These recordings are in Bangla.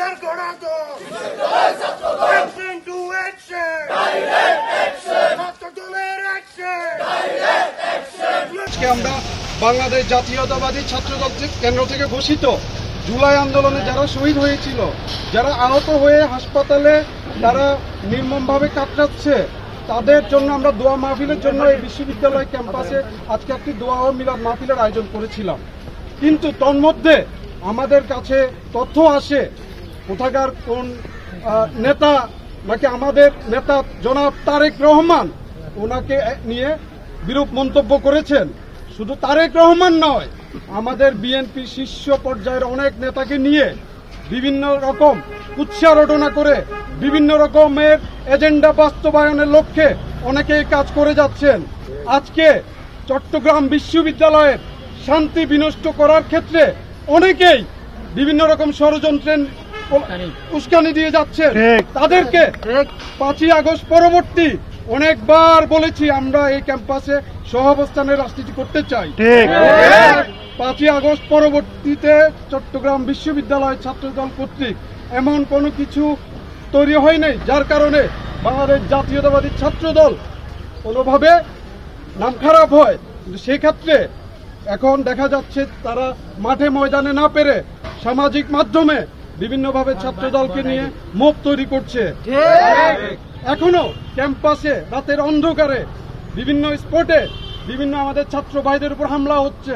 ছাত্রদের গড়া দল অ্যাকশন টু অ্যাকশন ছাত্রদলের অ্যাকশন। আজকে আমরা বাংলাদেশ জাতীয়তাবাদী ছাত্রদল কেন্দ্র থেকে ঘোষিত জুলাই আন্দোলনে যারা শহীদ হয়েছিল, যারা আহত হয়ে হাসপাতালে তারা নির্মমভাবে কাটাচ্ছে, তাদের জন্য আমরা দোয়া মাহফিলের জন্য এই বিশ্ববিদ্যালয় ক্যাম্পাসে আজকে একটি দোয়া ও মিলাদ মাহফিলের আয়োজন করেছিলাম। কিন্তু তন্মধ্যে আমাদের কাছে তথ্য আসে কোথাকার কোন নেতা নাকি আমাদের নেতা জনাব তারেক রহমান ওনাকে নিয়ে বিরূপ মন্তব্য করেছেন। শুধু তারেক রহমান নয়, আমাদের বিএনপি শীর্ষ পর্যায়ের অনেক নেতাকে নিয়ে বিভিন্ন রকম কুৎসারটনা করে বিভিন্ন রকমের এজেন্ডা বাস্তবায়নের লক্ষ্যে অনেকেই কাজ করে যাচ্ছেন। আজকে চট্টগ্রাম বিশ্ববিদ্যালয়ের শান্তি বিনষ্ট করার ক্ষেত্রে অনেকেই বিভিন্ন রকম ষড়যন্ত্রের উস্কানি দিয়ে যাচ্ছে। তাদেরকে 5ই আগস্ট পরবর্তী অনেকবার বলেছি আমরা এই ক্যাম্পাসে সহাবস্থানের রাজনীতি করতে চাই। 5ই আগস্ট পরবর্তীতে চট্টগ্রাম বিশ্ববিদ্যালয় ছাত্রদল কর্তৃক এমন কোনো কিছু তৈরি হয় নাই যার কারণে বাংলাদেশ জাতীয়তাবাদী ছাত্রদল কোনোভাবে নাম খারাপ হয়। কিন্তু সেই ক্ষেত্রে এখন দেখা যাচ্ছে তারা মাঠে ময়দানে না পেরে সামাজিক মাধ্যমে বিভিন্নভাবে ছাত্রদলকে নিয়ে মব তৈরি করছে। এখনো ক্যাম্পাসে রাতের অন্ধকারে বিভিন্ন স্পটে বিভিন্ন আমাদের ছাত্র ভাইদের উপর হামলা হচ্ছে।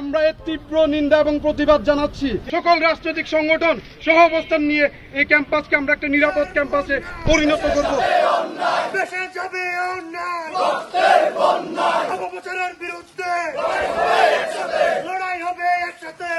আমরা এর তীব্র নিন্দা এবং প্রতিবাদ জানাচ্ছি। সকল রাজনৈতিক সংগঠন সহাবস্থান নিয়ে এই ক্যাম্পাসকে আমরা একটা নিরাপদ ক্যাম্পাসে পরিণত করব। দেশে যাবে অন্যায় অপপ্রচারের বিরুদ্ধে লড়াই হবে একসাথে।